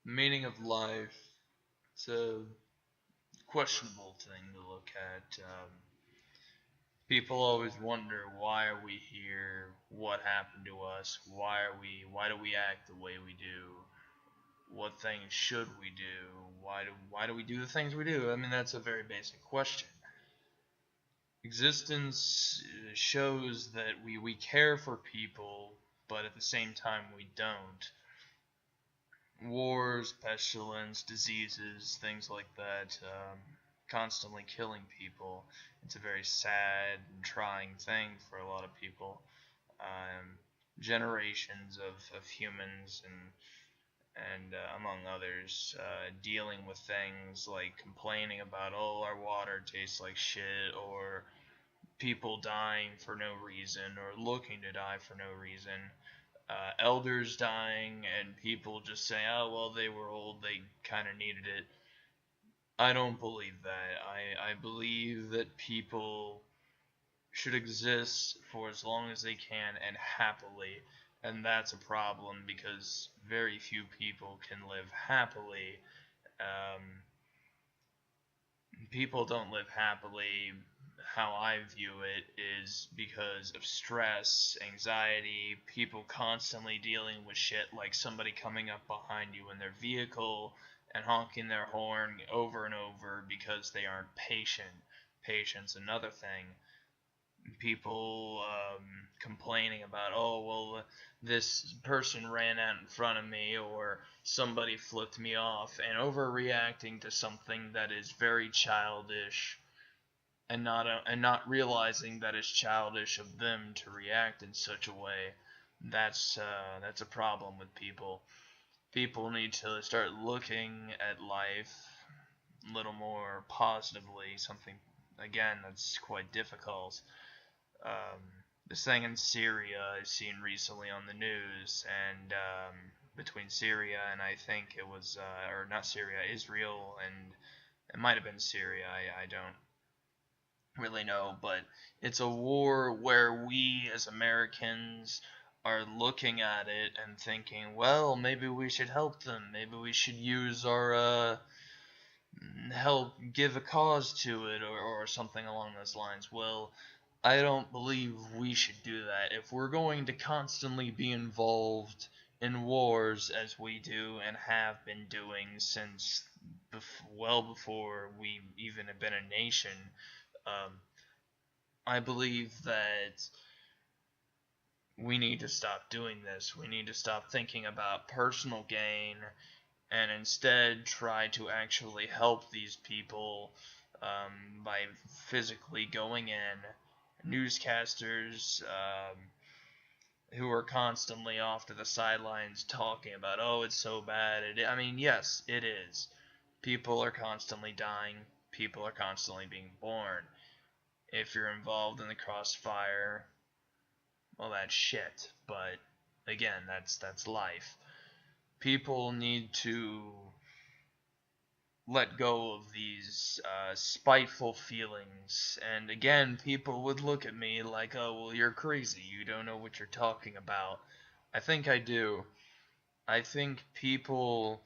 Meaning of life. It's a questionable thing to look at. People always wonder, why are we here? What happened to us? Why do we act the way we do? What things should we do? Why do we do the things we do? I mean, that's a very basic question. Existence shows that we care for people, but at the same time we don't. Wars, pestilence, diseases, things like that, constantly killing people. It's a very sad and trying thing for a lot of people. Generations of humans and among others, dealing with things like complaining about, oh, our water tastes like shit, or people dying for no reason, or looking to die for no reason. Elders dying, and people just saying, oh, well, they were old, they kind of needed it. I don't believe that. I believe that people should exist for as long as they can and happily. And that's a problem because very few people can live happily. Um, People don't live happily. How I view it is because of stress, anxiety, people constantly dealing with shit like somebody coming up behind you in their vehicle and honking their horn over and over because they aren't patient. Patience, another thing. People complaining about, oh, well, this person ran out in front of me, or somebody flipped me off, and overreacting to something that is very childish, and not realizing that it's childish of them to react in such a way. That's a problem with people. People need to start looking at life a little more positively. Something, again, that's quite difficult. um, this thing in Syria I've seen recently on the news, and between Syria and I think it was, or not Syria, Israel, and it might have been Syria. I don't really know, but it's a war where we as Americans are looking at it and thinking, well, maybe we should help them. Maybe we should use our help give a cause to it, or something along those lines. Well, I don't believe we should do that. If we're going to constantly be involved in wars as we do and have been doing since well before we even have been a nation, um, I believe that we need to stop doing this. We need to stop thinking about personal gain and instead try to actually help these people, by physically going in. Newscasters, who are constantly off to the sidelines talking about, oh, it's so bad. I mean, yes, it is. People are constantly dying. People are constantly being born. If you're involved in the crossfire, well, that's shit. But again, that's life. People need to let go of these spiteful feelings. And again, people would look at me like, oh, well, you're crazy. You don't know what you're talking about. I think I do. I think people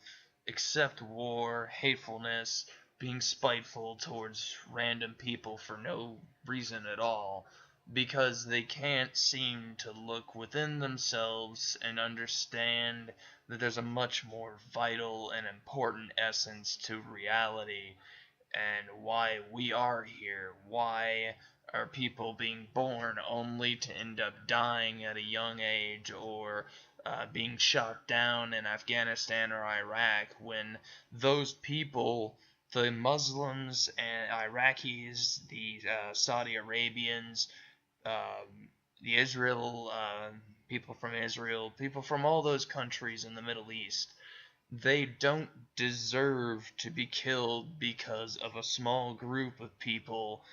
accept war, hatefulness, being spiteful towards random people for no reason at all, because they can't seem to look within themselves and understand that there's a much more vital and important essence to reality and why we are here. Why are people being born only to end up dying at a young age, or being shot down in Afghanistan or Iraq, when those people, the Muslims and Iraqis, the Saudi Arabians, the Israel, people from Israel, people from all those countries in the Middle East, they don't deserve to be killed because of a small group of people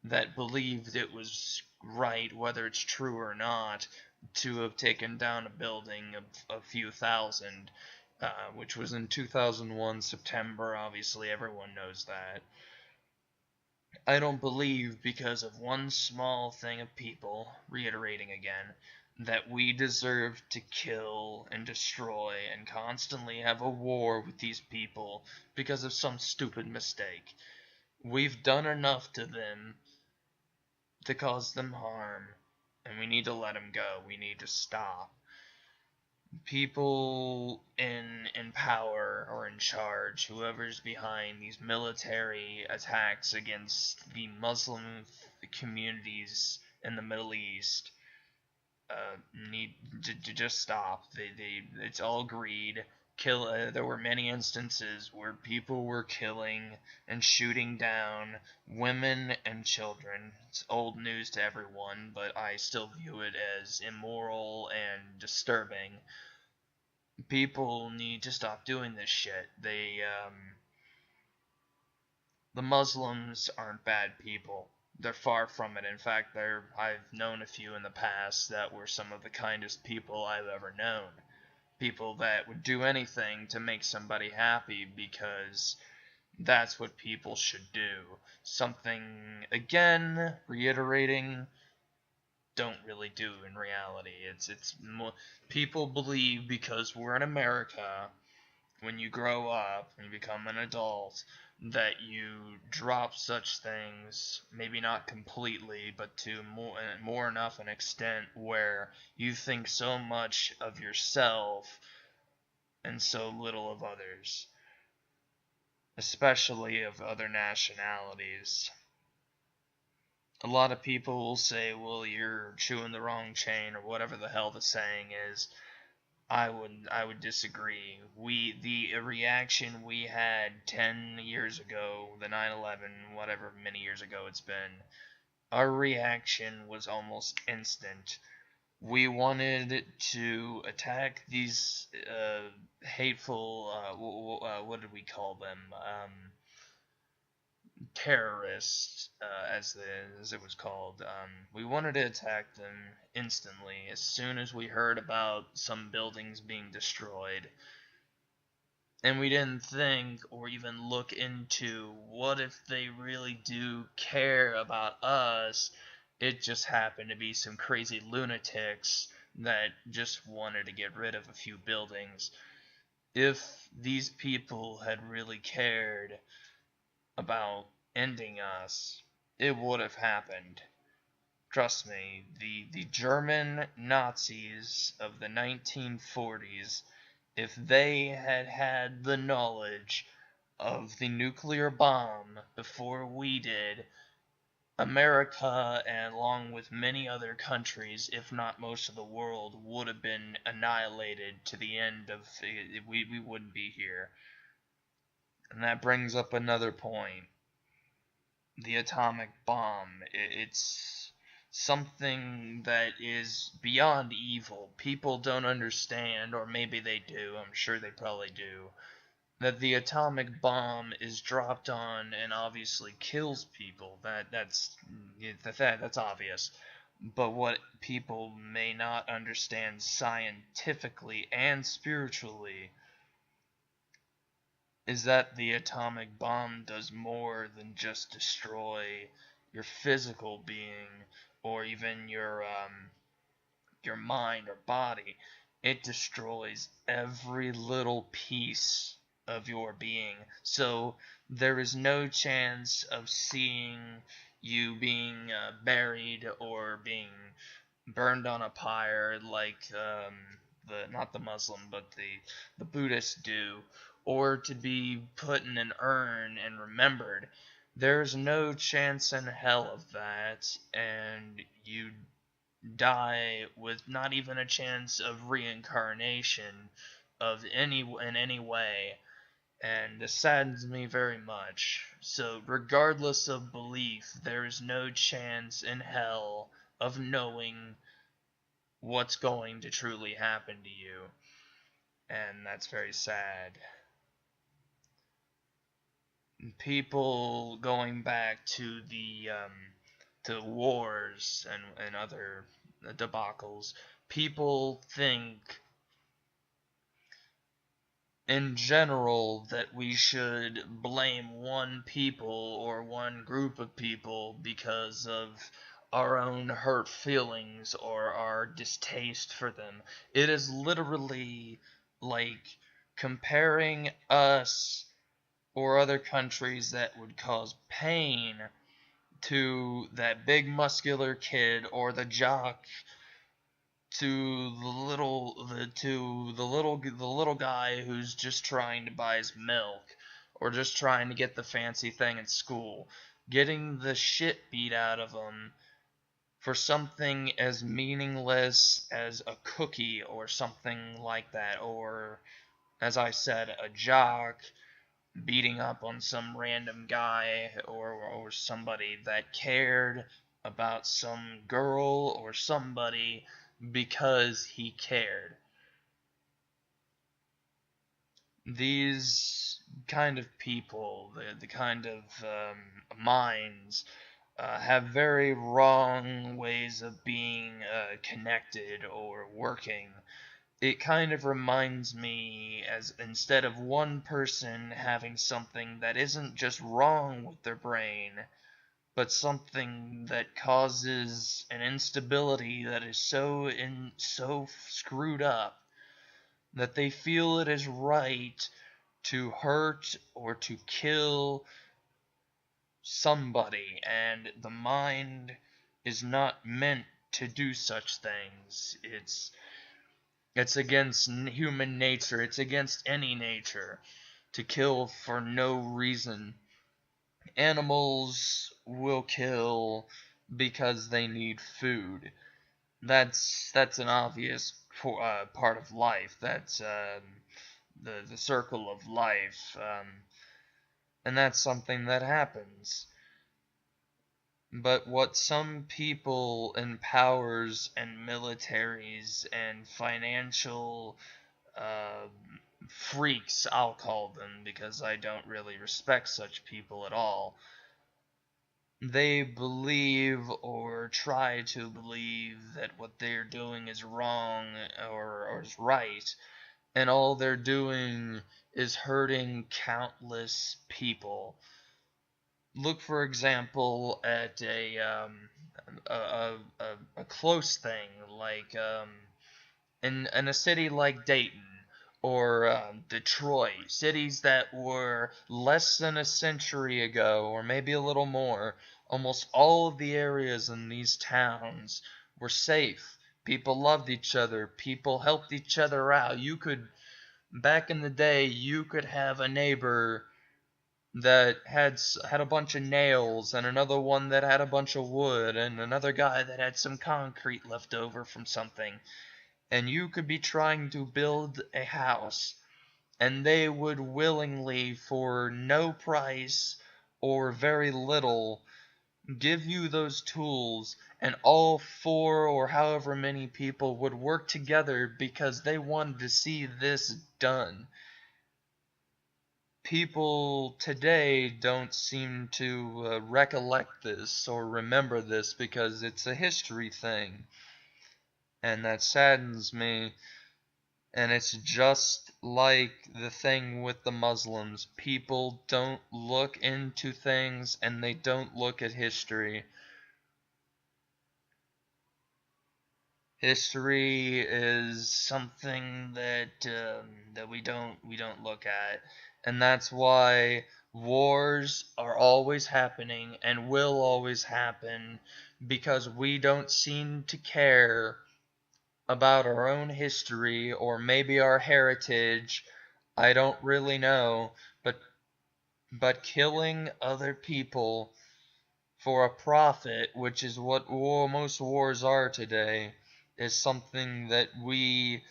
that believed it was right, whether it's true or not, to have taken down a building of a few thousand, which was in 2001 September. Obviously, everyone knows that. I don't believe because of one small thing of people, reiterating again, that we deserve to kill and destroy and constantly have a war with these people because of some stupid mistake. We've done enough to them to cause them harm, and we need to let them go. We need to stop. People in power or in charge, whoever's behind these military attacks against the Muslim communities in the Middle East, need to just stop. It's all greed. There were many instances where people were killing and shooting down women and children. It's old news to everyone, but I still view it as immoral and disturbing. People need to stop doing this shit. The Muslims aren't bad people. They're far from it. In fact, I've known a few in the past that were some of the kindest people I've ever known. People that would do anything to make somebody happy because that's what people should do. Something, again, reiterating, don't really do in reality. It's more, people believe because we're in America, when you grow up and you become an adult, that you drop such things, maybe not completely, but to more enough an extent where you think so much of yourself and so little of others, especially of other nationalities. A lot of people will say, well, you're chewing the wrong chain, or whatever the hell the saying is. I would disagree. The reaction we had 10 years ago, the 9/11, whatever many years ago it's been, our reaction was almost instant. We wanted to attack these hateful, what did we call them? Terrorists, as it was called. We wanted to attack them instantly as soon as we heard about some buildings being destroyed. And we didn't think or even look into what if they really do care about us. It just happened to be some crazy lunatics that just wanted to get rid of a few buildings. If these people had really cared about ending us, it would have happened. Trust me, the German Nazis of the 1940s, if they had had the knowledge of the nuclear bomb before we did, America, and along with many other countries, if not most of the world, would have been annihilated to the end of we wouldn't be here. And that brings up another point. The atomic bomb. It's something that is beyond evil. People don't understand, or maybe they do, I'm sure they probably do, that the atomic bomb is dropped on and obviously kills people. That's obvious. But what people may not understand scientifically and spiritually is that the atomic bomb does more than just destroy your physical being or even your mind or body. It destroys every little piece of your being. So there is no chance of seeing you being buried or being burned on a pyre like not the Muslim but the Buddhists do, or to be put in an urn and remembered. There's no chance in hell of that, and you die with not even a chance of reincarnation in any way, and this saddens me very much. So regardless of belief, there is no chance in hell of knowing what's going to truly happen to you, and that's very sad. People going back to the to wars and other debacles, people think in general that we should blame one people or one group of people because of our own hurt feelings or our distaste for them. It is literally like comparing us or other countries that would cause pain to that big muscular kid or the jock to the little guy who's just trying to buy his milk or just trying to get the fancy thing at school, getting the shit beat out of him for something as meaningless as a cookie or something like that, or as I said, a jock beating up on some random guy or somebody that cared about some girl or somebody because he cared. These kind of people, the kind of minds, have very wrong ways of being connected or working. It kind of reminds me as instead of one person having something that isn't just wrong with their brain, but something that causes an instability that is so screwed up that they feel it is right to hurt or to kill somebody, and the mind is not meant to do such things. It's against human nature. It's against any nature to kill for no reason. Animals will kill because they need food. That's an obvious part of life. That's the circle of life, and that's something that happens. But what some people in powers and militaries and financial uh, freaks, I'll call them, because I don't really respect such people at all, they believe or try to believe that what they're doing is wrong or is right, and all they're doing is hurting countless people. Look, for example, at a close thing like in a city like Dayton or Detroit, cities that were less than a century ago, or maybe a little more. Almost all of the areas in these towns were safe. People loved each other. People helped each other out. Back in the day, you could have a neighbor that had a bunch of nails and another one that had a bunch of wood and another guy that had some concrete left over from something, and you could be trying to build a house, and they would willingly, for no price or very little, give you those tools, and all four or however many people would work together because they wanted to see this done. People today don't seem to recollect this or remember this because it's a history thing, and that saddens me. And it's just like the thing with the Muslims. People don't look into things and they don't look at history. History is something that we don't look at, and that's why wars are always happening and will always happen, because we don't seem to care about our own history or maybe our heritage. I don't really know, but killing other people for a profit, which is what most wars are today, is something that we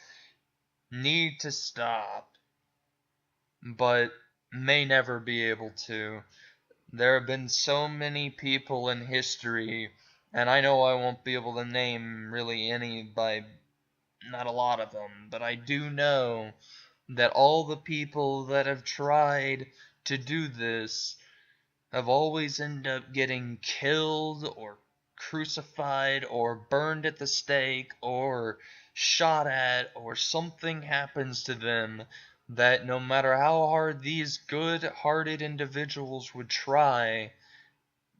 need to stop, but may never be able to. There have been so many people in history, and I know I won't be able to name really any by not a lot of them, but I do know that all the people that have tried to do this have always ended up getting killed or crucified or burned at the stake or shot at, or something happens to them that no matter how hard these good-hearted individuals would try,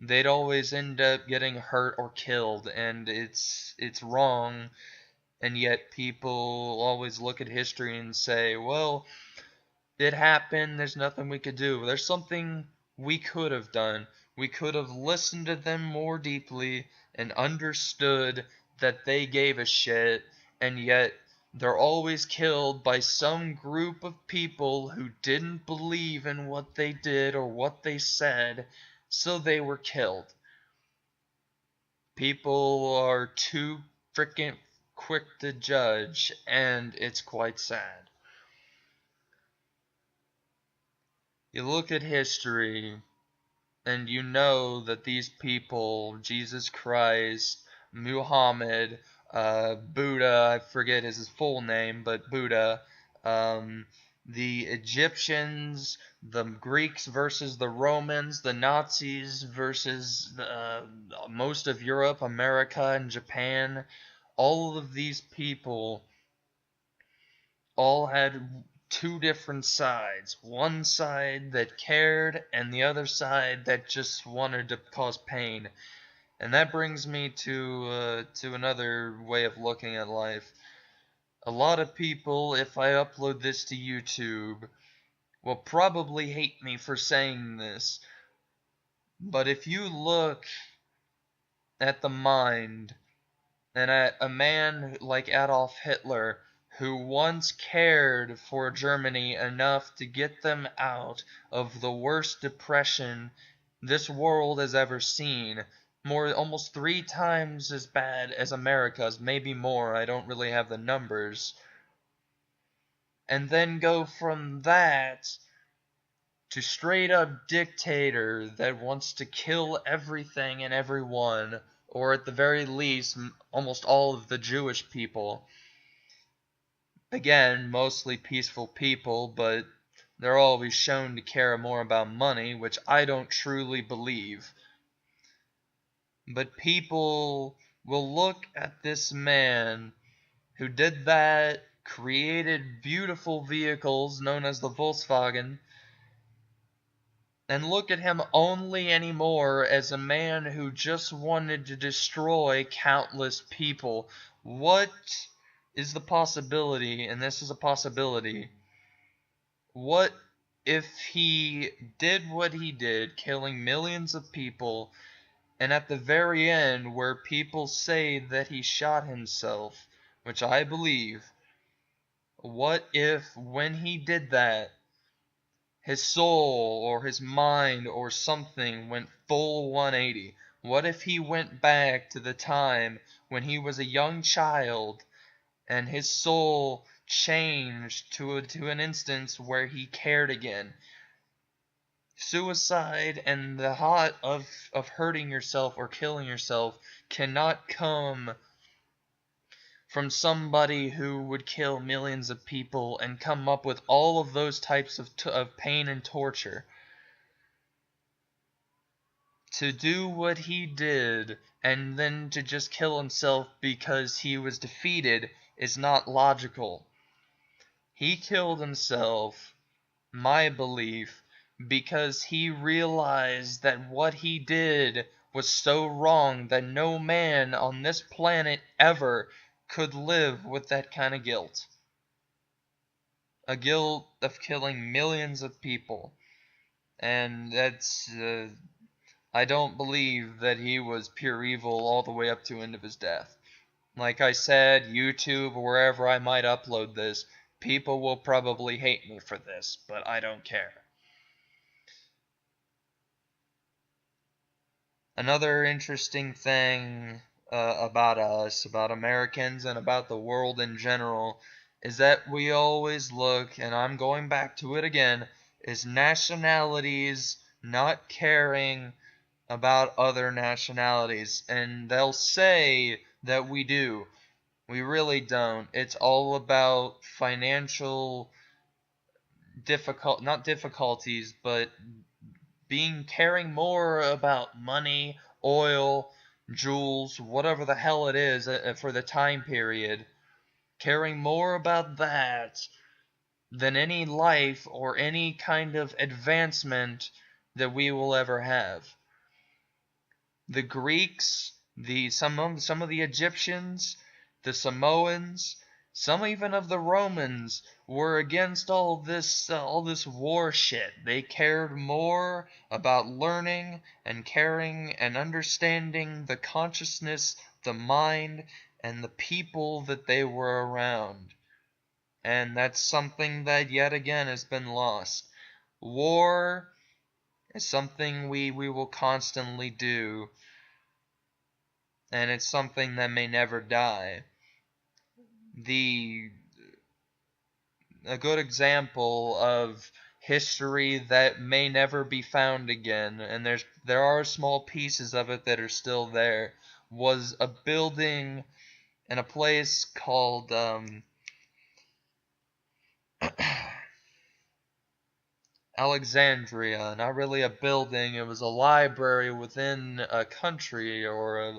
they'd always end up getting hurt or killed, and it's wrong. And yet people always look at history and say, well, it happened, there's nothing we could do. There's something we could have done. We could have listened to them more deeply and understood that they gave a shit, and yet they're always killed by some group of people who didn't believe in what they did or what they said, so they were killed. People are too freaking quick to judge, and it's quite sad. You look at history, and you know that these people, Jesus Christ, Muhammad, Buddha, I forget his full name, but Buddha, the Egyptians, the Greeks versus the Romans, the Nazis versus most of Europe, America, and Japan, all of these people all had two different sides. One side that cared, and the other side that just wanted to cause pain. And that brings me to another way of looking at life. A lot of people, if I upload this to YouTube, will probably hate me for saying this. But if you look at the mind, and at a man like Adolf Hitler, who once cared for Germany enough to get them out of the worst depression this world has ever seen, almost 3 times as bad as America's, maybe more, I don't really have the numbers, and then go from that to straight up dictator that wants to kill everything and everyone, or at the very least, almost all of the Jewish people. Again, mostly peaceful people, but they're always shown to care more about money, which I don't truly believe. But people will look at this man who did that, created beautiful vehicles known as the Volkswagen, and look at him only anymore as a man who just wanted to destroy countless people. What is the possibility, and this is a possibility, what if he did what he did, killing millions of people, and at the very end, where people say that he shot himself, which I believe, what if when he did that, his soul or his mind or something went full 180? What if he went back to the time when he was a young child and his soul changed to an instance where he cared again? Suicide and the thought of hurting yourself or killing yourself cannot come from somebody who would kill millions of people and come up with all of those types of pain and torture. To do what he did and then to just kill himself because he was defeated is not logical. He killed himself, my belief, because he realized that what he did was so wrong that no man on this planet ever could live with that kind of guilt. A guilt of killing millions of people. And that's, I don't believe that he was pure evil all the way up to the end of his death. Like I said, YouTube or wherever I might upload this, people will probably hate me for this, but I don't care. Another interesting thing about us, about Americans, and about the world in general, is that we always look, and I'm going back to it again, is nationalities not caring about other nationalities. And they'll say that we do. We really don't. It's all about financial not difficulties, but caring more about money, oil, jewels, whatever the hell it is for the time period, caring more about that than any life or any kind of advancement that we will ever have. the Greeks, some of the Egyptians, the Samoans, some even of the Romans were against all this war shit. They cared more about learning and caring and understanding the consciousness, the mind, and the people that they were around. And that's something that yet again has been lost. War is something we will constantly do, and it's something that may never die. A good example of history that may never be found again, and there are small pieces of it that are still there, was a building in a place called Alexandria. Not really a building, it was a library within a country, or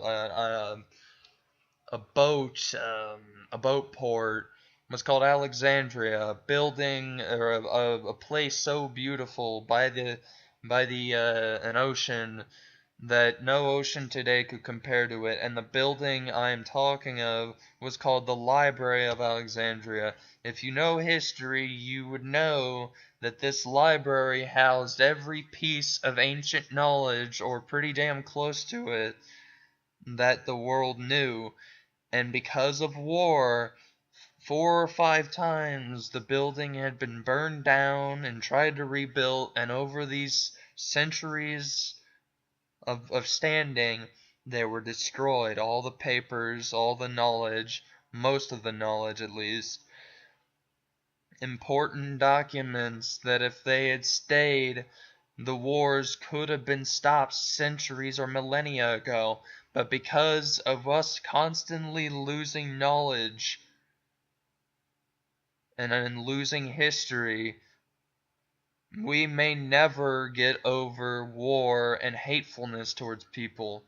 a boat port. It was called Alexandria, a building or a place so beautiful by the an ocean that no ocean today could compare to it. And the building I am talking of was called the Library of Alexandria. If you know history, you would know that this library housed every piece of ancient knowledge, or pretty damn close to it, that the world knew. And because of war, 4 or 5 times the building had been burned down and tried to rebuild, and over these centuries of standing, they were destroyed. All the papers, all the knowledge, most of the knowledge at least. Important documents that if they had stayed, the wars could have been stopped centuries or millennia ago. But because of us constantly losing knowledge and losing history, we may never get over war and hatefulness towards people.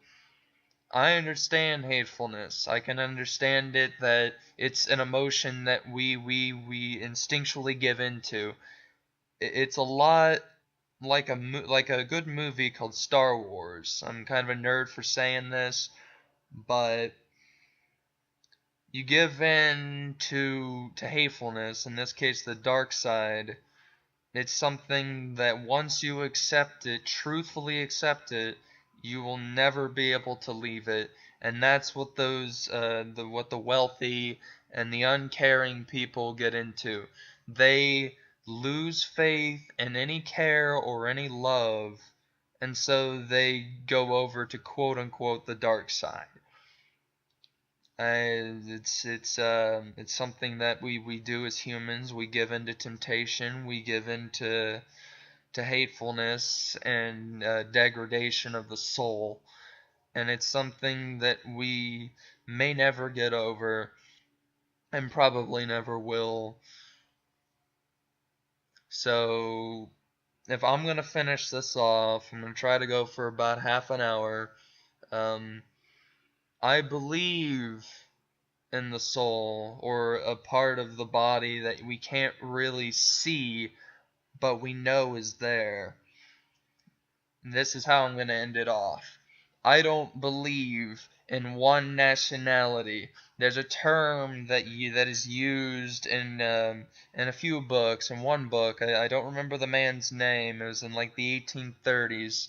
I understand hatefulness. I can understand it, that it's an emotion that we instinctually give into. It's a lot like a good movie called Star Wars. I'm kind of a nerd for saying this, but you give in to hatefulness, in this case the dark side. It's something that once you accept it, truthfully accept it, you will never be able to leave it. And that's what what the wealthy and the uncaring people get into. They lose faith in any care or any love, and so they go over to quote unquote the dark side. It's something that we do as humans. We give in to temptation. We give in to hatefulness and degradation of the soul, and it's something that we may never get over, and probably never will. So, if I'm gonna finish this off, I'm gonna try to go for about half an hour. I believe in the soul, or a part of the body that we can't really see, but we know is there. And this is how I'm going to end it off. I don't believe in one nationality. There's a term that is used in a few books. In one book, I don't remember the man's name. It was in like the 1830s.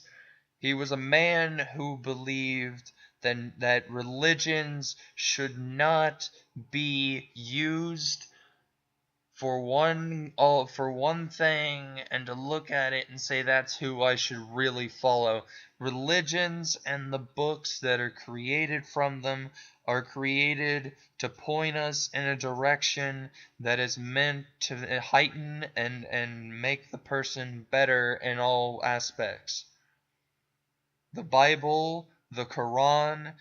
He was a man who believed that religions should not be used for one thing, and to look at it and say that's who I should really follow. Religions and the books that are created from them are created to point us in a direction that is meant to heighten and make the person better in all aspects. The Bible, the Quran,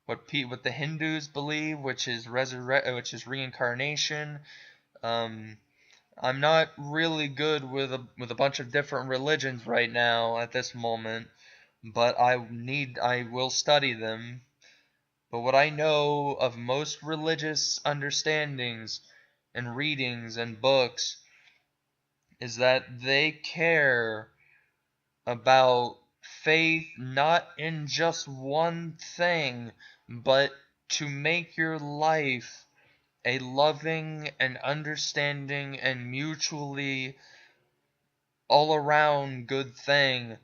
what the Hindus believe, which is reincarnation. I'm not really good with a bunch of different religions right now at this moment, but I will study them. But what I know of most religious understandings and readings and books is that they care about faith not in just one thing, but to make your life a loving and understanding and mutually all around good thing.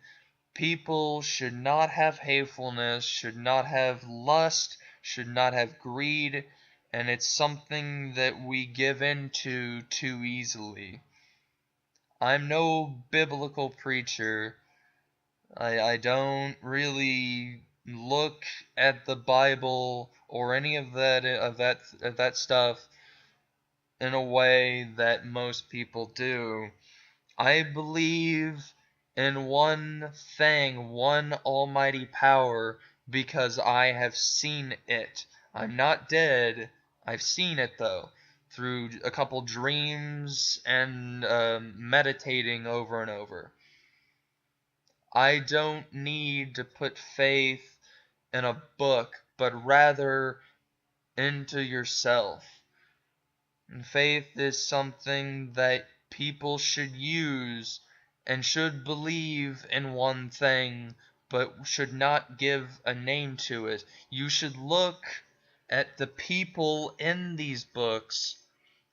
People should not have hatefulness, should not have lust, should not have greed, and it's something that we give into too easily. I'm no biblical preacher. I don't really look at the Bible or any of that stuff in a way that most people do. I believe in one thing, one almighty power, because I have seen it. I'm not dead. I've seen it, though, through a couple dreams and meditating over and over. I don't need to put faith in a book, but rather into yourself. And faith is something that people should use and should believe in one thing, but should not give a name to it. You should look at the people in these books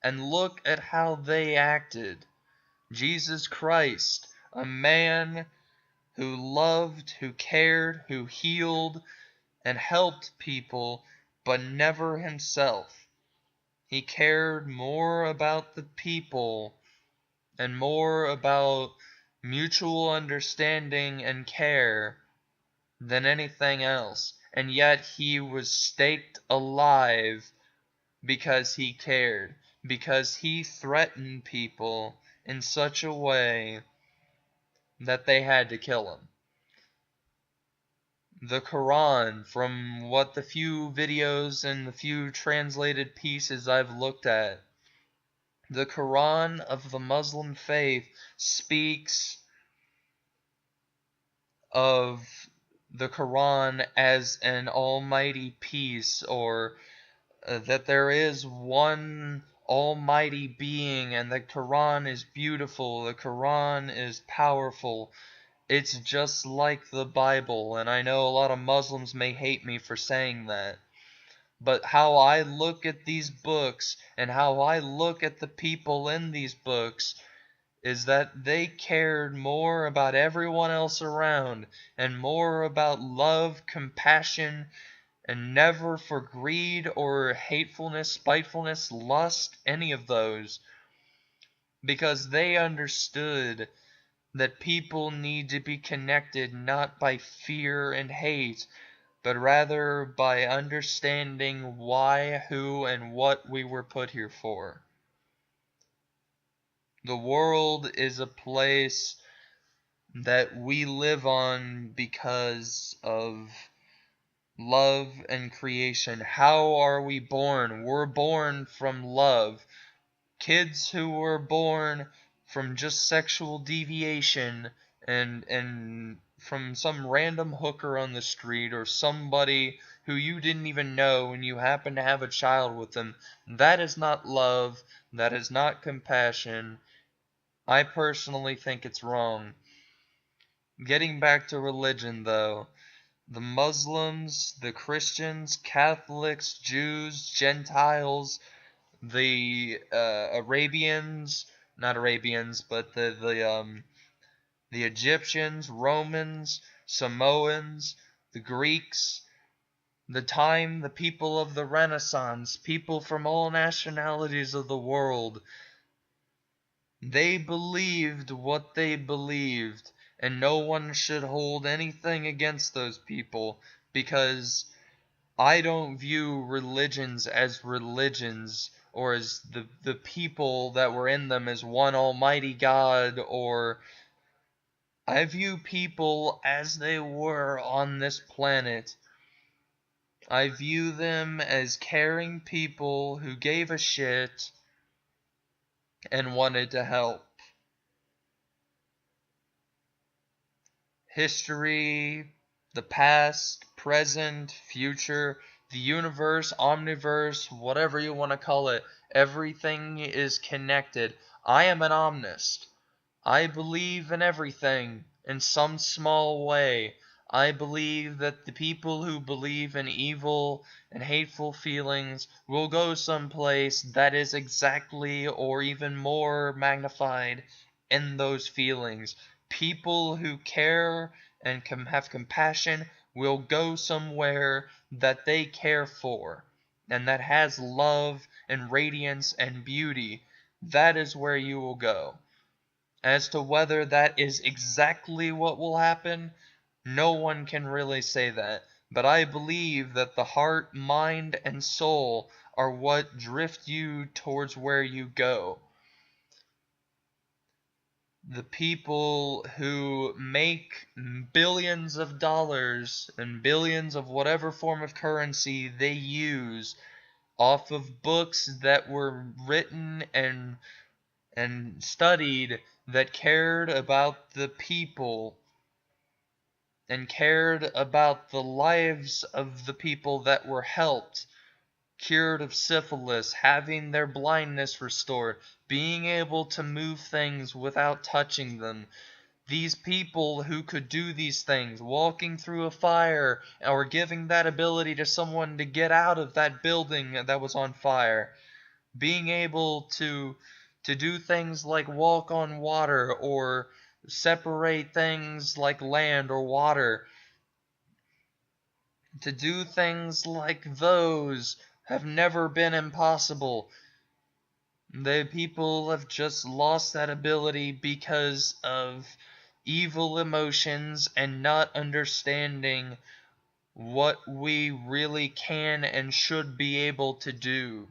and look at how they acted. Jesus Christ, a man who loved, who cared, who healed, and helped people, but never himself. He cared more about the people and more about mutual understanding and care than anything else. And yet he was staked alive because he cared, because he threatened people in such a way that they had to kill him. The Quran, from what the few videos and the few translated pieces I've looked at, the Quran of the Muslim faith speaks of the Quran as an almighty peace, or that there is one almighty being, and the Quran is beautiful, the Quran is powerful. It's just like the Bible, and I know a lot of Muslims may hate me for saying that. But how I look at these books and how I look at the people in these books is that they cared more about everyone else around and more about love, compassion, and never for greed or hatefulness, spitefulness, lust, any of those. Because they understood that people need to be connected not by fear and hate, but rather by understanding why, who, and what we were put here for. The world is a place that we live on because of love and creation. How are we born? We're born from love. Kids who were born from just sexual deviation and from some random hooker on the street or somebody who you didn't even know and you happen to have a child with them, that is not love. That is not compassion. I personally think it's wrong. Getting back to religion, though, the Muslims, the Christians, Catholics, Jews, Gentiles, the Arabians, not Arabians, but the Egyptians, Romans, Samoans, the Greeks, the people of the Renaissance, people from all nationalities of the world, they believed what they believed, and no one should hold anything against those people, because I don't view religions as religions, or as the people that were in them as one almighty God, or I view people as they were on this planet. I view them as caring people who gave a shit and wanted to help. History, the past, present, future, the universe, omniverse, whatever you want to call it, everything is connected. I am an omnist. I believe in everything in some small way. I believe that the people who believe in evil and hateful feelings will go someplace that is exactly or even more magnified in those feelings. People who care and have compassion will go somewhere that they care for and that has love and radiance and beauty. That is where you will go. As to whether that is exactly what will happen, no one can really say that. But I believe that the heart, mind, and soul are what drift you towards where you go. The people who make billions of dollars and billions of whatever form of currency they use off of books that were written and studied that cared about the people and cared about the lives of the people that were helped, cured of syphilis, having their blindness restored, being able to move things without touching them. These people who could do these things, walking through a fire or giving that ability to someone to get out of that building that was on fire, being able to do things like walk on water or separate things like land or water, to do things like those have never been impossible. The people have just lost that ability because of evil emotions and not understanding what we really can and should be able to do.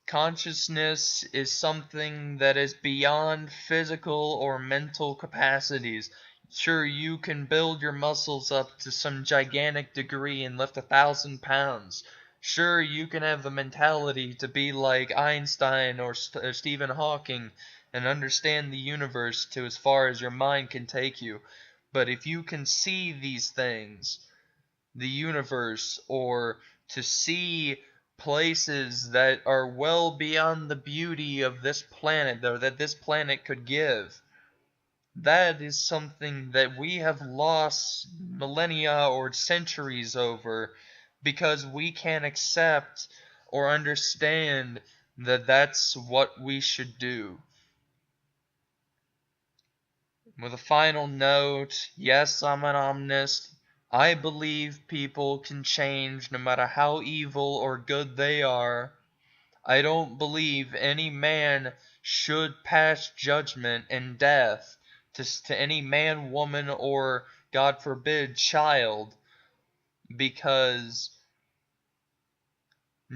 Consciousness is something that is beyond physical or mental capacities. Sure, you can build your muscles up to some gigantic degree and lift 1,000 pounds. Sure, you can have the mentality to be like Einstein or Stephen Hawking and understand the universe to as far as your mind can take you. But if you can see these things, the universe, or to see places that are well beyond the beauty of this planet, or that this planet could give, that is something that we have lost millennia or centuries over because we can't accept or understand that that's what we should do. With a final note, yes, I'm an omnist. I believe people can change no matter how evil or good they are. I don't believe any man should pass judgment and death to any man, woman, or, God forbid, child, because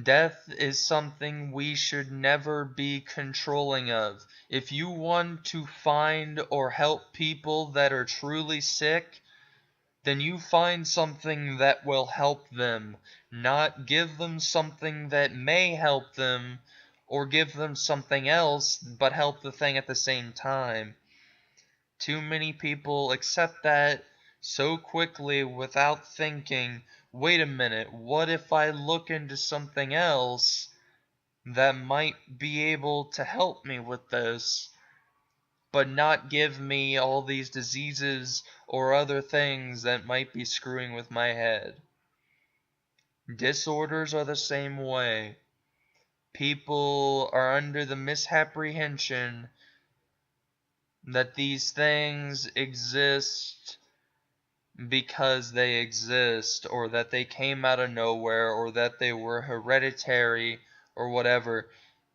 death is something we should never be controlling of. If you want to find or help people that are truly sick, then you find something that will help them, not give them something that may help them, or give them something else but help the thing at the same time. Too many people accept that so quickly without thinking, wait a minute, what if I look into something else that might be able to help me with this, but not give me all these diseases or other things that might be screwing with my head. Disorders are the same way. People are under the misapprehension that these things exist because they exist, or that they came out of nowhere, or that they were hereditary, or whatever.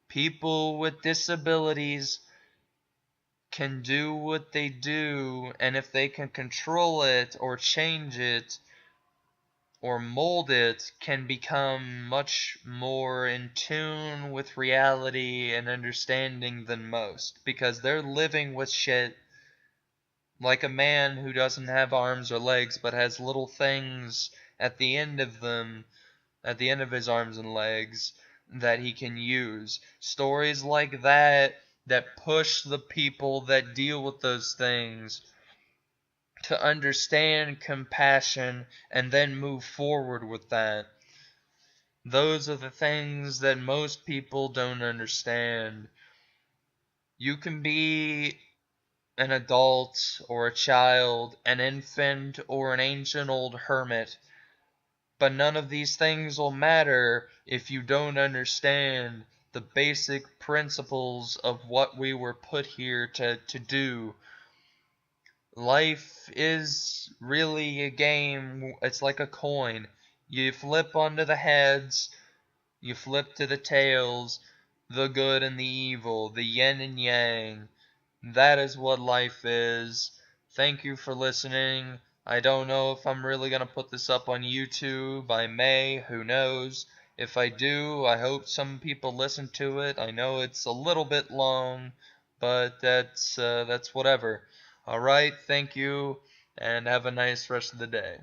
People with disabilities can do what they do, and if they can control it or change it or mold it, can become much more in tune with reality and understanding than most, because they're living with shit like a man who doesn't have arms or legs but has little things at the end of them, at the end of his arms and legs, that he can use. Stories like that push the people that deal with those things to understand compassion and then move forward with that. Those are the things that most people don't understand. You can be an adult or a child, an infant or an ancient old hermit. But none of these things will matter if you don't understand the basic principles of what we were put here to do. Life is really a game. It's like a coin. You flip onto the heads, you flip to the tails, the good and the evil, the yin and yang. That is what life is. Thank you for listening. I don't know if I'm really going to put this up on YouTube. I may, who knows. If I do, I hope some people listen to it. I know it's a little bit long, but that's whatever. All right, thank you, and have a nice rest of the day.